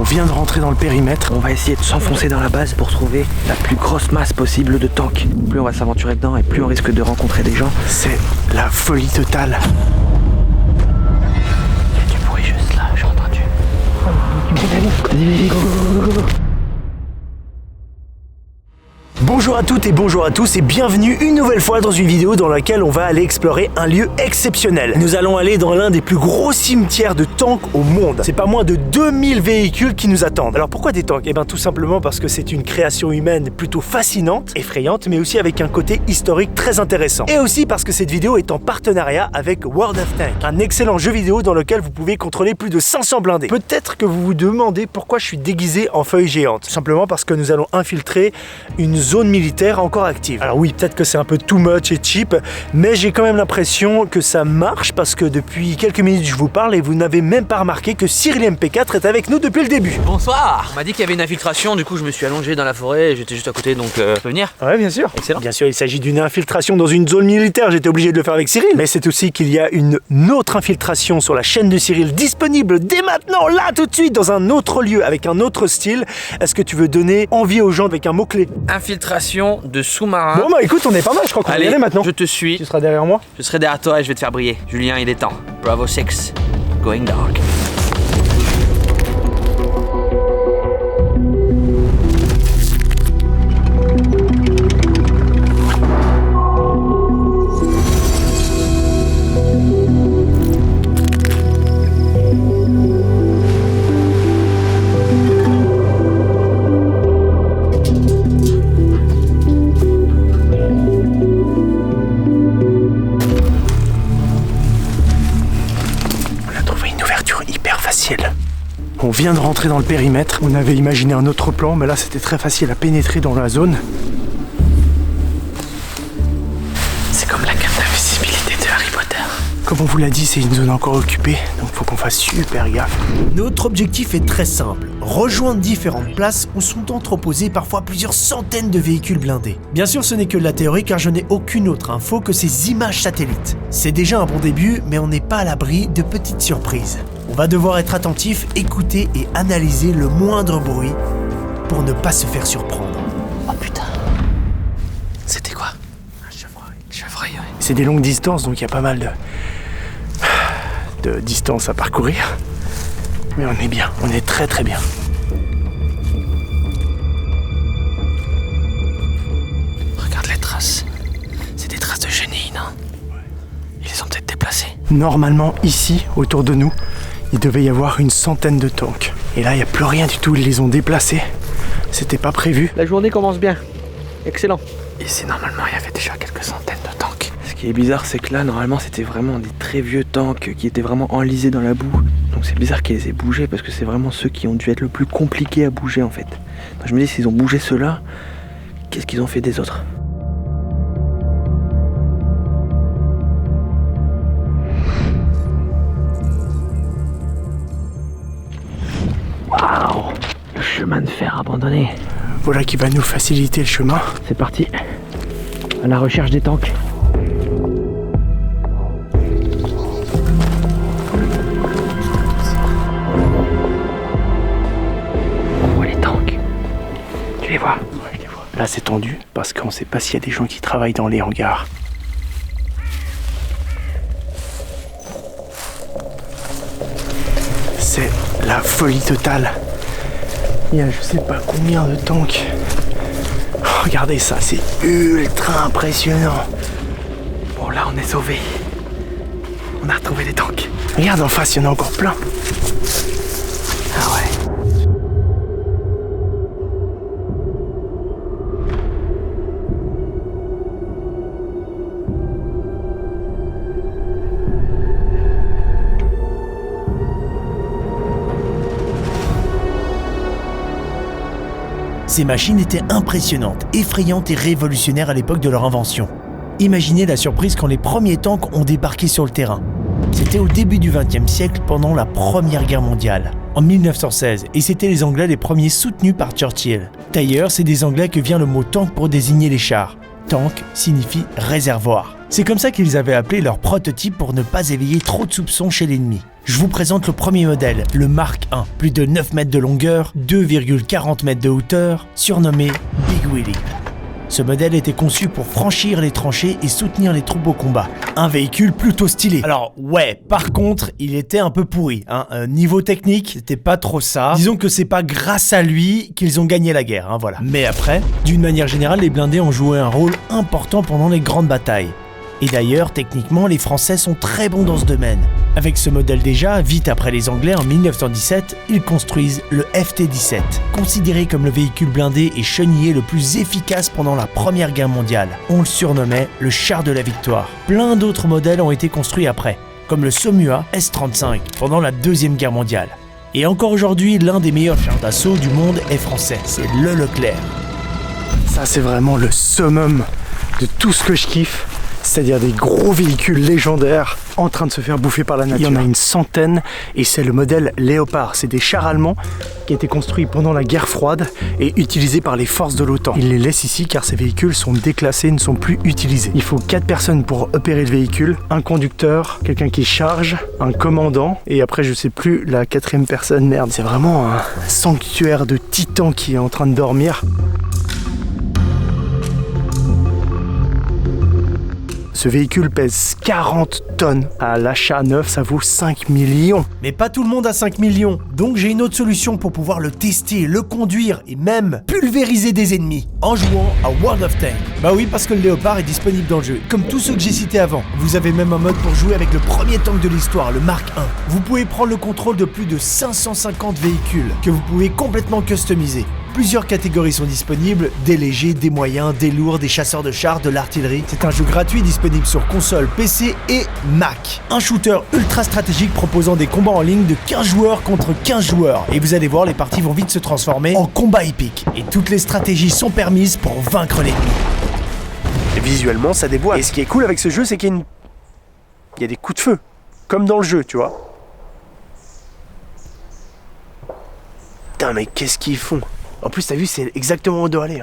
On vient de rentrer dans le périmètre. On va essayer de s'enfoncer dans la base pour trouver la plus grosse masse possible de tanks. Plus on va s'aventurer dedans et plus on risque de rencontrer des gens. C'est la folie totale. Il y a du bruit juste là, j'ai entendu. Vas-y, go. Bonjour à toutes et bonjour à tous et bienvenue une nouvelle fois dans une vidéo dans laquelle on va aller explorer un lieu exceptionnel. Nous allons aller dans l'un des plus gros cimetières de tanks au monde. C'est pas moins de 2000 véhicules qui nous attendent. Alors pourquoi des tanks? Eh bien tout simplement parce que c'est une création humaine plutôt fascinante, effrayante, mais aussi avec un côté historique très intéressant. Et aussi parce que cette vidéo est en partenariat avec World of Tanks, un excellent jeu vidéo dans lequel vous pouvez contrôler plus de 500 blindés. Peut-être que vous vous demandez pourquoi je suis déguisé en feuille géante. Simplement parce que nous allons infiltrer une zone militaire encore active. Alors oui, peut-être que c'est un peu too much et cheap, mais j'ai quand même l'impression que ça marche parce que depuis quelques minutes je vous parle et vous n'avez même pas remarqué que Cyril MP4 est avec nous depuis le début. Bonsoir. On m'a dit qu'il y avait une infiltration, du coup je me suis allongé dans la forêt et j'étais juste à côté, donc je peux venir? Ouais, bien sûr. Excellent. Bien sûr, il s'agit d'une infiltration dans une zone militaire, j'étais obligé de le faire avec Cyril. Mais c'est aussi qu'il y a une autre infiltration sur la chaîne de Cyril disponible dès maintenant, là tout de suite, dans un autre lieu, avec un autre style. Est-ce que tu veux donner envie aux gens avec un mot-clé? Infiltration de sous-marin. Bon bah écoute, on est pas mal, je crois qu'on va y aller maintenant. Je te suis. Tu seras derrière moi? Je serai derrière toi et je vais te faire briller. Julien, il est temps. Bravo 6, going dark. On vient de rentrer dans le périmètre, on avait imaginé un autre plan, mais là c'était très facile à pénétrer dans la zone. C'est comme la carte d'invisibilité de Harry Potter. Comme on vous l'a dit, c'est une zone encore occupée, donc faut qu'on fasse super gaffe. Notre objectif est très simple, rejoindre différentes places où sont entreposés parfois plusieurs centaines de véhicules blindés. Bien sûr, ce n'est que de la théorie car je n'ai aucune autre info que ces images satellites. C'est déjà un bon début, mais on n'est pas à l'abri de petites surprises. On va devoir être attentif, écouter et analyser le moindre bruit pour ne pas se faire surprendre. Oh putain. C'était quoi? Un chevreuil. Chevreuil, ouais. C'est des longues distances, donc il y a pas mal de distance à parcourir. Mais on est bien, on est très très bien. Regarde les traces. C'est des traces de chenilles, non? Ils les ont peut-être déplacées. Normalement, ici, autour de nous, il devait y avoir une centaine de tanks. Et là, il n'y a plus rien du tout, ils les ont déplacés. C'était pas prévu. La journée commence bien. Excellent. Ici, normalement, il y avait déjà quelques centaines de tanks. Ce qui est bizarre, c'est que là, normalement, c'était vraiment des très vieux tanks qui étaient vraiment enlisés dans la boue. Donc c'est bizarre qu'ils les aient bougés parce que c'est vraiment ceux qui ont dû être le plus compliqués à bouger, en fait. Donc je me dis, s'ils ont bougé ceux-là, qu'est-ce qu'ils ont fait des autres ? Waouh! Le chemin de fer abandonné. Voilà qui va nous faciliter le chemin. C'est parti. À la recherche des tanks. On voit les tanks. Tu les vois? Ouais, je les vois. Là c'est tendu parce qu'on sait pas s'il y a des gens qui travaillent dans les hangars. C'est la folie totale. Il y a je sais pas combien de tanks. Oh, regardez ça, c'est ultra impressionnant. Bon là on est sauvés. On a retrouvé des tanks. Regarde en face, il y en a encore plein. Ah ouais. Ces machines étaient impressionnantes, effrayantes et révolutionnaires à l'époque de leur invention. Imaginez la surprise quand les premiers tanks ont débarqué sur le terrain. C'était au début du XXe siècle, pendant la Première Guerre mondiale, en 1916, et c'étaient les Anglais les premiers soutenus par Churchill. D'ailleurs, c'est des Anglais que vient le mot tank pour désigner les chars. Tank signifie réservoir. C'est comme ça qu'ils avaient appelé leur prototype pour ne pas éveiller trop de soupçons chez l'ennemi. Je vous présente le premier modèle, le Mark I, plus de 9 mètres de longueur, 2,40 mètres de hauteur, surnommé Big Willie. Ce modèle était conçu pour franchir les tranchées et soutenir les troupes au combat. Un véhicule plutôt stylé. Alors ouais, par contre, il était un peu pourri. Niveau technique, c'était pas trop ça. Disons que c'est pas grâce à lui qu'ils ont gagné la guerre, voilà. Mais après, d'une manière générale, les blindés ont joué un rôle important pendant les grandes batailles. Et d'ailleurs, techniquement, les Français sont très bons dans ce domaine. Avec ce modèle déjà, vite après les Anglais en 1917, ils construisent le FT-17, considéré comme le véhicule blindé et chenillé le plus efficace pendant la Première Guerre mondiale. On le surnommait le char de la victoire. Plein d'autres modèles ont été construits après, comme le Somua S-35 pendant la Deuxième Guerre mondiale. Et encore aujourd'hui, l'un des meilleurs chars d'assaut du monde est français, c'est le Leclerc. Ça, c'est vraiment le summum de tout ce que je kiffe. C'est-à-dire des gros véhicules légendaires en train de se faire bouffer par la nature. Il y en a une centaine et c'est le modèle Léopard. C'est des chars allemands qui étaient construits pendant la guerre froide et utilisés par les forces de l'OTAN. Ils les laissent ici car ces véhicules sont déclassés, ne sont plus utilisés. Il faut 4 personnes pour opérer le véhicule, un conducteur, quelqu'un qui charge, un commandant et après je sais plus la 4e personne. Merde, c'est vraiment un sanctuaire de titans qui est en train de dormir. Ce véhicule pèse 40 tonnes. À l'achat neuf, ça vaut 5 millions. Mais pas tout le monde a 5 millions. Donc j'ai une autre solution pour pouvoir le tester, le conduire et même pulvériser des ennemis en jouant à World of Tanks. Bah oui, parce que le Léopard est disponible dans le jeu. Comme tous ceux que j'ai cités avant. Vous avez même un mode pour jouer avec le premier tank de l'histoire, le Mark I. Vous pouvez prendre le contrôle de plus de 550 véhicules que vous pouvez complètement customiser. Plusieurs catégories sont disponibles, des légers, des moyens, des lourds, des chasseurs de chars, de l'artillerie. C'est un jeu gratuit disponible sur console, PC et Mac. Un shooter ultra stratégique proposant des combats en ligne de 15 joueurs contre 15 joueurs. Et vous allez voir, les parties vont vite se transformer en combat épique. Et toutes les stratégies sont permises pour vaincre l'ennemi. Visuellement, ça déboîte. Et ce qui est cool avec ce jeu, c'est qu'il y a des coups de feu. Comme dans le jeu, tu vois. Putain, mais qu'est-ce qu'ils font ? En plus, t'as vu, c'est exactement où on doit aller.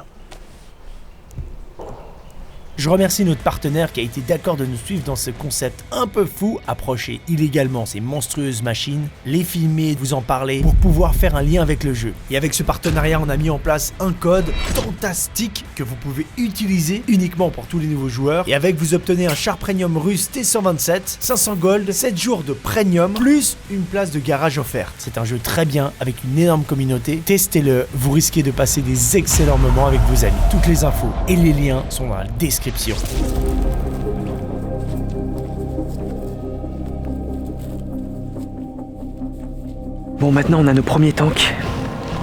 Je remercie notre partenaire qui a été d'accord de nous suivre dans ce concept un peu fou, approcher illégalement ces monstrueuses machines, les filmer, vous en parler, pour pouvoir faire un lien avec le jeu. Et avec ce partenariat, on a mis en place un code fantastique que vous pouvez utiliser uniquement pour tous les nouveaux joueurs. Et avec, vous obtenez un char premium russe T127, 500 gold, 7 jours de premium, plus une place de garage offerte. C'est un jeu très bien, avec une énorme communauté. Testez-le, vous risquez de passer des excellents moments avec vos amis. Toutes les infos et les liens sont dans la description. Bon, maintenant on a nos premiers tanks.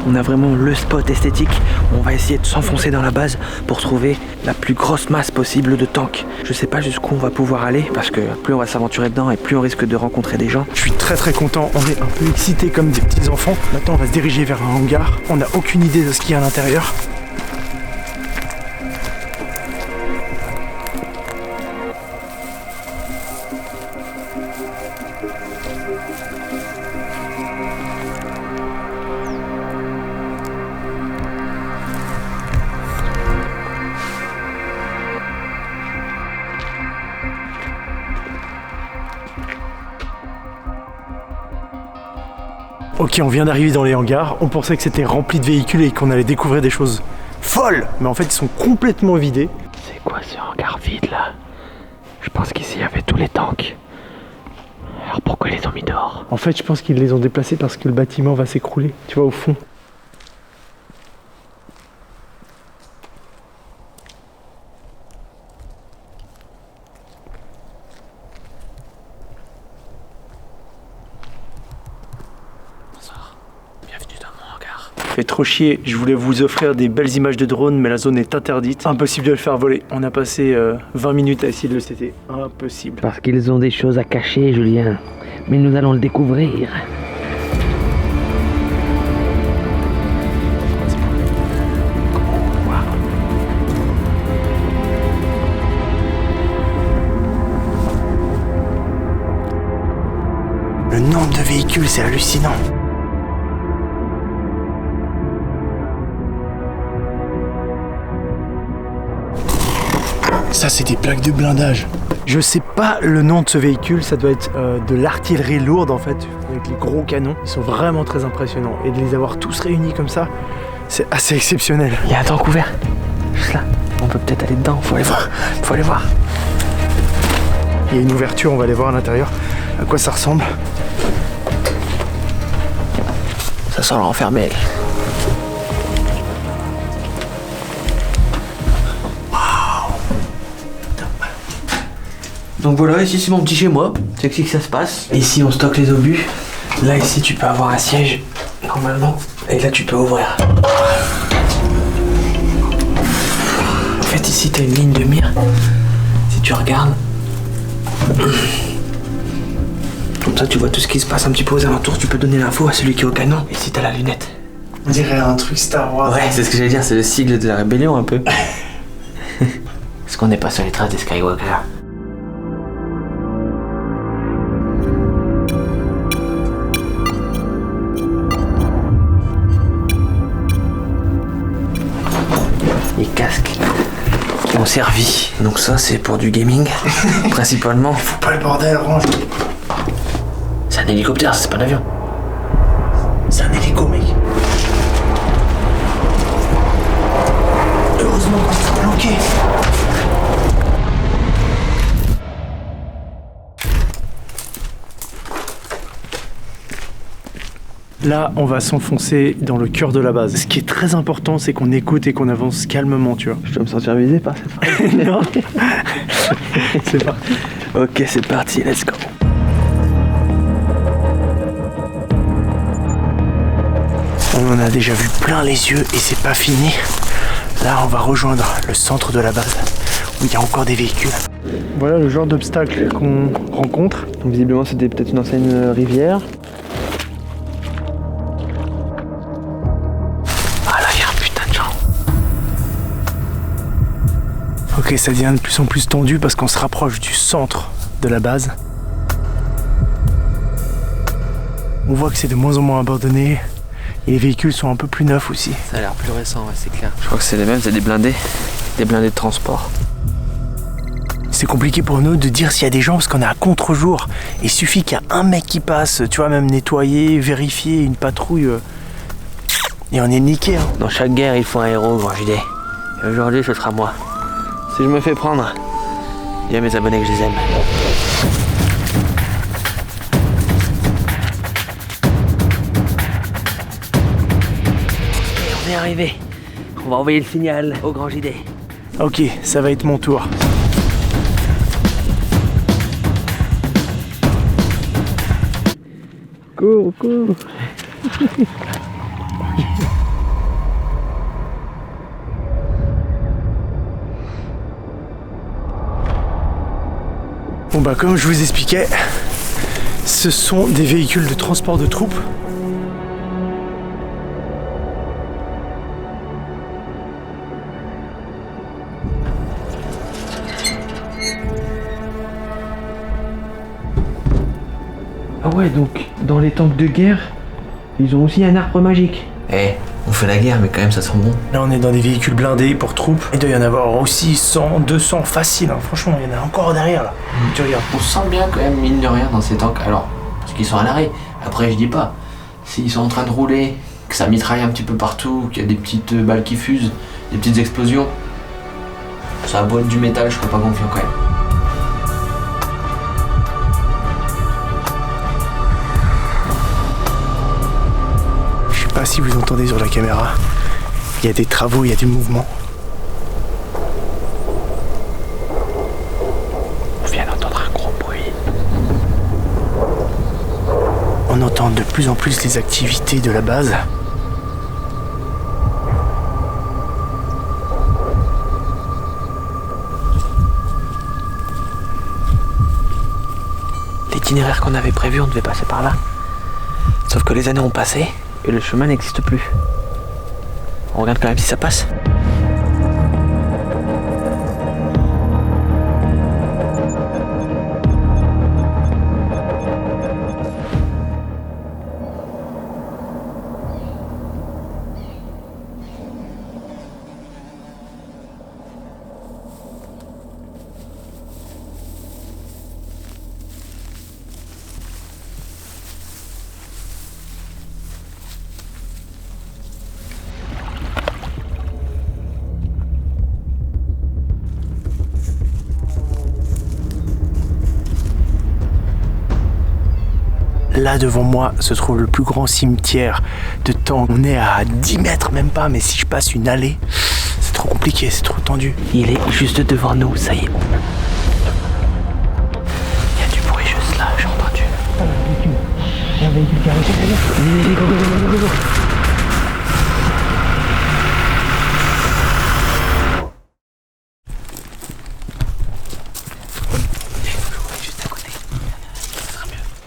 On a vraiment le spot esthétique. On va essayer de s'enfoncer dans la base pour trouver la plus grosse masse possible de tanks. Je sais pas jusqu'où on va pouvoir aller parce que plus on va s'aventurer dedans et plus on risque de rencontrer des gens. Je suis très content, on est un peu excités comme des petits enfants. Maintenant on va se diriger vers un hangar. On n'a aucune idée de ce qu'il y a à l'intérieur. Ok, on vient d'arriver dans les hangars, on pensait que c'était rempli de véhicules et qu'on allait découvrir des choses folles, mais en fait ils sont complètement vidés. C'est quoi ce hangar vide là? Je pense qu'ici il y avait tous les tanks. Alors pourquoi ils les ont mis dehors? En fait je pense qu'ils les ont déplacés parce que le bâtiment va s'écrouler, tu vois au fond. Fait trop chier, je voulais vous offrir des belles images de drone mais la zone est interdite, impossible de le faire voler. On a passé 20 minutes à essayer de le setter, impossible. Parce qu'ils ont des choses à cacher, Julien, mais nous allons le découvrir. Le nombre de véhicules, c'est hallucinant. Ça, c'est des plaques de blindage. Je sais pas le nom de ce véhicule, ça doit être de l'artillerie lourde en fait, avec les gros canons. Ils sont vraiment très impressionnants. Et de les avoir tous réunis comme ça, c'est assez exceptionnel. Il y a un tank ouvert. Juste là. On peut peut-être aller dedans, faut aller voir. Faut aller voir. Il y a une ouverture, on va aller voir à l'intérieur à quoi ça ressemble. Ça sent l'enfermé. Donc voilà, ici c'est mon petit chez moi. C'est ici que ça se passe. Ici on stocke les obus. Là ici tu peux avoir un siège normalement. Et là tu peux ouvrir. En fait ici t'as une ligne de mire. Si tu regardes. Comme ça tu vois tout ce qui se passe un petit peu aux alentours. Tu peux donner l'info à celui qui est au canon. Ici t'as la lunette. On dirait un truc Star Wars. Ouais, c'est ce que j'allais dire, c'est le sigle de la rébellion un peu. Est-ce qu'on n'est pas sur les traces des Skywalker? Les casques qui ont servi. Donc ça c'est pour du gaming, principalement. Faut pas le bordel, range. C'est un hélicoptère, c'est pas un avion. C'est un hélico, mec. Heureusement qu'on s'est bloqué. Là, on va s'enfoncer dans le cœur de la base. Ce qui est très important, c'est qu'on écoute et qu'on avance calmement, tu vois. Je dois me sentir visé par cette phrase. Non. C'est parti. Ok, c'est parti, let's go. On en a déjà vu plein les yeux et c'est pas fini. Là, on va rejoindre le centre de la base où il y a encore des véhicules. Voilà le genre d'obstacle qu'on rencontre. Donc visiblement c'était peut-être une ancienne rivière. Ah là, il y a un putain de gens. Ok, ça devient de plus en plus tendu parce qu'on se rapproche du centre de la base. On voit que c'est de moins en moins abandonné. Et les véhicules sont un peu plus neufs aussi. Ça a l'air plus récent, ouais, c'est clair. Je crois que c'est les mêmes, c'est des blindés. Des blindés de transport. C'est compliqué pour nous de dire s'il y a des gens parce qu'on est à contre-jour. Il suffit qu'il y a un mec qui passe, tu vois, même nettoyer, vérifier une patrouille. Et on est niqué. Hein. Dans chaque guerre, il faut un héros, grand JD. Et aujourd'hui, ce sera moi. Si je me fais prendre, dis à mes abonnés que je les aime. On est arrivé. On va envoyer le signal au grand JD. Ok, ça va être mon tour. Cours, cours. Bon bah comme je vous expliquais, ce sont des véhicules de transport de troupes. Ah ouais, donc dans les tanks de guerre, ils ont aussi un arbre magique. Eh, on fait la guerre, mais quand même ça sent bon. Là on est dans des véhicules blindés pour troupes. Il doit y en avoir aussi 100, 200 facile. Hein. Franchement, il y en a encore derrière là. Tu regardes. On se sent bien quand même, mine de rien, dans ces tanks. Alors, parce qu'ils sont à l'arrêt. Après, je dis pas. S'ils sont en train de rouler, que ça mitraille un petit peu partout, qu'il y a des petites balles qui fusent, des petites explosions, ça a beau être du métal, je serais pas confiant quand même. Je sais pas si vous entendez sur la caméra. Il y a des travaux, il y a du mouvement. On vient d'entendre un gros bruit. On entend de plus en plus les activités de la base. L'itinéraire qu'on avait prévu, on devait passer par là. Sauf que les années ont passé et le chemin n'existe plus. On regarde quand même si ça passe. là devant moi se trouve le plus grand cimetière de tanks. On est à 10 mètres même pas, mais si je passe une allée, c'est trop compliqué, c'est trop tendu. Il est juste devant nous, ça y est. Il y a du bruit juste là, j'ai entendu. Il y a un véhicule qui arrive. Allez, go, go, go, go, go.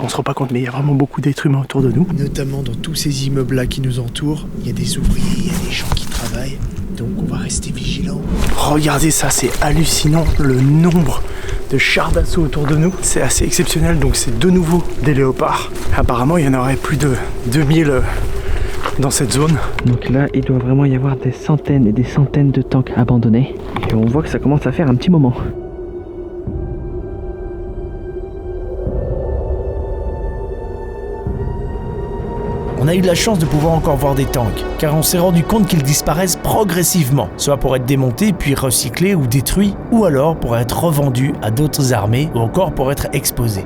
On se rend pas compte, mais il y a vraiment beaucoup d'êtres humains autour de nous. Notamment dans tous ces immeubles-là qui nous entourent, il y a des ouvriers, il y a des gens qui travaillent, donc on va rester vigilants. Regardez ça, c'est hallucinant, le nombre de chars d'assaut autour de nous. C'est assez exceptionnel, donc c'est de nouveau des léopards. Apparemment, il y en aurait plus de 2000 dans cette zone. Donc là, il doit vraiment y avoir des centaines et des centaines de tanks abandonnés. Et on voit que ça commence à faire un petit moment. On a eu de la chance de pouvoir encore voir des tanks, car on s'est rendu compte qu'ils disparaissent progressivement, soit pour être démontés puis recyclés ou détruits, ou alors pour être revendus à d'autres armées, ou encore pour être exposés.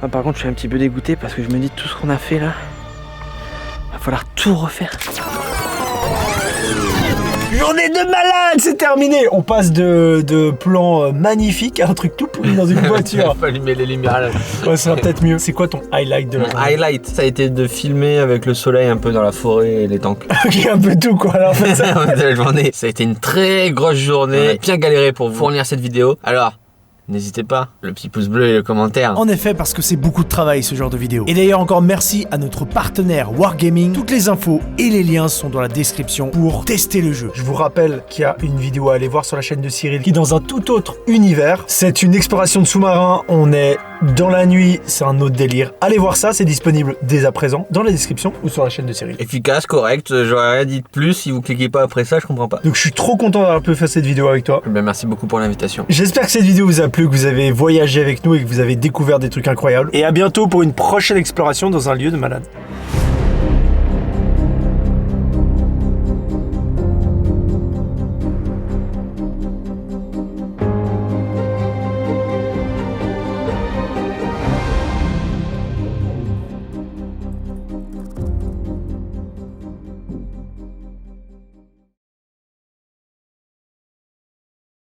Ah, par contre, je suis un petit peu dégoûté parce que je me dis tout ce qu'on a fait là, va falloir tout refaire. Journée de malade, c'est terminé. On passe de plans magnifiques à un truc tout pourri dans une voiture. Il faut allumer les lumières là. Ouais, ça va peut-être mieux. C'est quoi ton highlight de la journée? Highlight, ça a été de filmer avec le soleil un peu dans la forêt et les tanks. Ok, un peu tout quoi. Alors, en fait, ça... de la journée. Ça a été une très grosse journée. On a bien galéré pour vous fournir cette vidéo. Alors, n'hésitez pas, le petit pouce bleu et le commentaire. En effet, parce que c'est beaucoup de travail ce genre de vidéo. Et d'ailleurs encore merci à notre partenaire Wargaming. Toutes les infos et les liens sont dans la description pour tester le jeu. Je vous rappelle qu'il y a une vidéo à aller voir sur la chaîne de Cyril qui est dans un tout autre univers. C'est une exploration de sous-marin. On est dans la nuit, c'est un autre délire. Allez voir ça, c'est disponible dès à présent dans la description ou sur la chaîne de Cyril. Efficace, correct, j'aurais rien dit de plus. Si vous cliquez pas après ça, je comprends pas. Donc je suis trop content d'avoir pu faire cette vidéo avec toi. Ben, merci beaucoup pour l'invitation. J'espère que cette vidéo vous a plu, que vous avez voyagé avec nous et que vous avez découvert des trucs incroyables. Et à bientôt pour une prochaine exploration dans un lieu de malade.